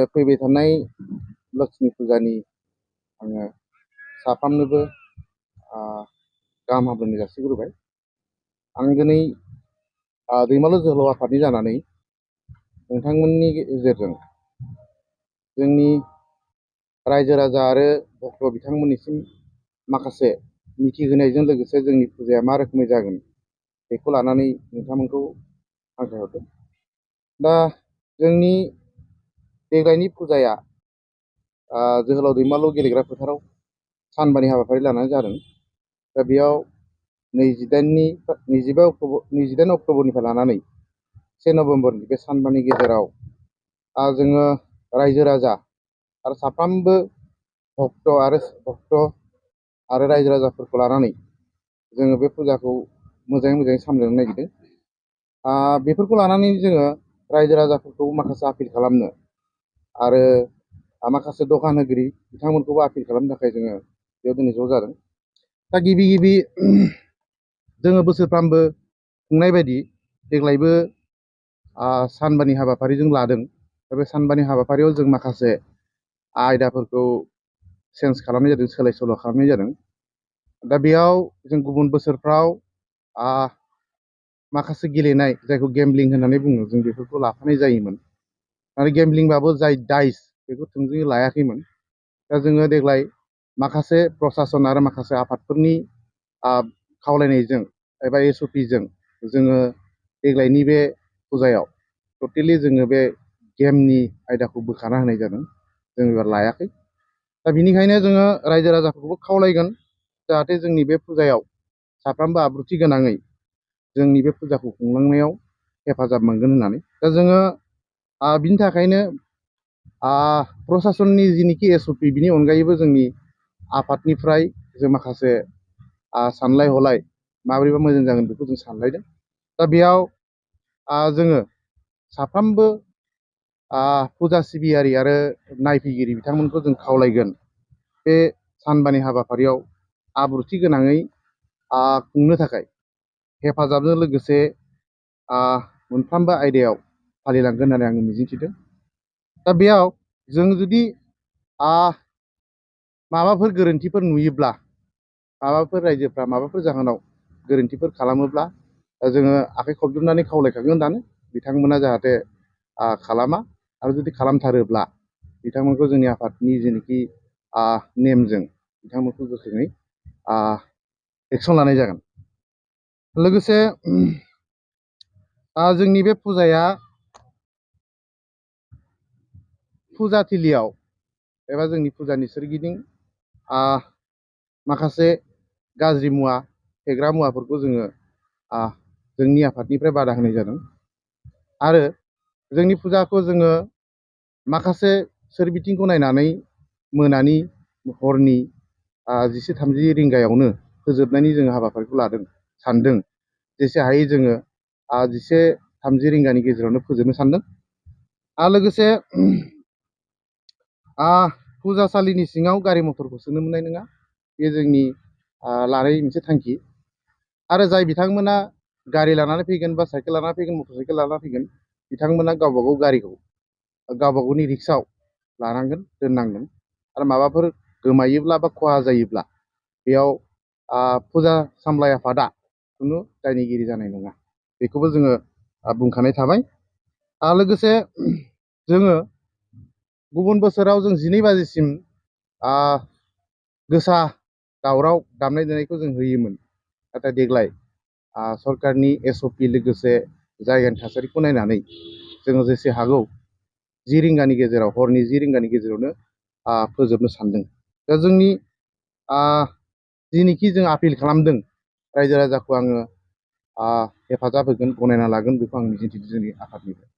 फैबाय थानाय लक्ष्मी फुजानि आङो साफ्रोमनोबो गाहाम हामलायनाय जासिग्रोबाय। आं दिनै दैमालु जोहोलाव आफादनि जानानै नोंथांमोननि गेजेरजों जोंनि रायजो राजा आरो भक्त बिथांमोननिसिम माखासे मिथिहोनायजों लोगोसे जोंनि फुजाया मा रोखोमै जागोन बेखौ लानानै नोंथांमोनखौ हांख्रायहरदों। दा जोंनि देग्लायनि फुजाया जोहोलाव दैमालु गेलेग्रा फोथाराव सानबानि हाबाफारि लानानै जादों। दा बेयाव 29 अक्ट'बरनिफ्राय लानानै 1 नभेम्बरनि बे सानबानि गेजेराव जोङो रायजो राजा आरो साफ्रोमबो भक्त आरो रायजो राजाफोरखौ लानानै जोङो बे फुजाखौ मोजाङै सामलायनो नागिरदों। बेफोरखौ लानानै जोङो रायजो राजाफोरखौ माखासे आपिल खालामनो आरो माखासे दखान होगिरि बिथांमोनखौबो आपिल खालामनो थाखाय जोङो बेयाव दिनै ज' जादों। दा गिबि जोङो बोसोरफ्रामबो खुंनाय बायदि देग्लायबो सानबानि हाबाफारिजों लादों। दा बे सानबानि हाबाफारियाव जों माखासे आयदाफोरखौ चेन्ज खालामनाय जादों, सोलाय सोल' खालामनाय जादों। दा बेयाव जों गुबुन बोसोरफ्राव माखासे गेलेनाय जायखौ गेम्बलिं होननानै बुङो, जों बेफोरखौ लाफानाय जायोमोन। आरो गेम्बलिंबाबो जाय डाइस बेखौ थोंजोङै लायाखैमोन। दा जोङो देग्लाय माखासे प्रसासन आरो माखासे आफादफोरनि खावलायनायजों एबा SOPजों जोङो देग्लायनि बे फुजायाव टटेलि जोङो बे गेमनि आयदाखौ बोखारना होनाय जादों। जों एबार लायाखै। दा बिनिखायनो जोङो रायजो राजाफोरखौबो खावलायगोन जाहाथे जोंनि बे फुजायाव साफ्रोमबो आब्रुथि गोनाङै जोंनि बे फुजाखौ खुंलांनायाव हेफाजाब मोनगोन होननानै। दा जोङो बिनि थाखायनो प्रसासननि जिनिखि SOP बिनि अनगायैबो जोंनि आफादनिफ्राय जों माखासे सानलाय हलाय माबोरैबा मोजां जागोन बेखौ जों सानलायदों। दा बेयाव जोङो साफ्रोमबो फुजा सिबियारि आरो नायफैगिरि बिथांमोनखौ जों खावलायगोन बे सानबानि हाबाफारियाव आब्रुथि गोनाङै खुंनो थाखाय हेफाजाबजों लोगोसे मोनफ्रोमबो आयदायाव फालिलांगोन होननानै आङो मिजिंथिदों। दा बेयाव जों जुदि माबाफोर गोरोन्थिफोर नुयोब्ला, माबाफोर रायजोफ्रा माबाफोर जाहोनाव गोरोन्थिफोर खालामोब्ला जोङो आखाइ खबजबनानै खावलायखागोन दानो बिथांमोना जाहाथे खालामा। आरो जुदि खालामथारोब्ला बिथांमोनखौ जोंनि आफादनि जेनोखि नेमजों बिथांमोनखौ गोख्रोङै एक्सन लानाय जागोन। लोगोसे जोंनि बे फुजाया फुजाथिलियाव एबा जोंनि फुजानि सोरगिदिं माखासे गाज्रि मुवा, फेग्रा मुवाफोरखौ जोङो जोंनि आफादनिफ्राय बादा होनाय जादों। आरो जोंनि फुजाखौ जोङो माखासे सोरबिथिंखौ नायनानै मोनानि हरनि 10:30 रिंगायावनो फोजोबनायनि जोङो हाबाफारिखौ सानदों। जेसे हायो जोङो 11:30 रिंगानि गेजेरावनो फोजोबनो सानदों। लोगोसे फुजासालिनि सिङाव गारि मथरखौ सोनो मोननाय नङा, बे जोंनि लानाय मोनसे थांखि। आरो जाय बिथांमोना गारि लानानै फैगोन बा साइकेल लानानै फैगोन, मटर साइकेल लानानै फैगोन, बिथांमोना गावबा गाव गारिखौ गावबा गावनि रिक्सायाव लानांगोन, दोननांगोन। आरो माबाफोर गोमायोब्ला बा खहा जायोब्ला बेयाव फुजा सामलाय आफादा खुनु दायनिगिरि जानाय नङा, बेखौबो जोङो बुंखानाय थाबाय। लोगोसे जोङो गुबुन बोसोराव जों 12 बाजिसिम गोसा दावराव दामनाय देनायखौ जों होयोमोन। नाथाय देग्लाय सरकारनि SOP लोगोसे जायगानि थासारिखौ नायनानै जोङो जेसे हागौ 10 रिंगानि गेजेराव, हरनि 10 रिंगानि गेजेरावनो फोजोबनो सानदों। दा जोंनि जिनिखि जों आपिल खालामदों रायजो राजाखौ आङो हेफाजाब होगोन, गनायना लागोन, बेखौ आं मिजिंथिदों जोंनि आफादनिफ्राय।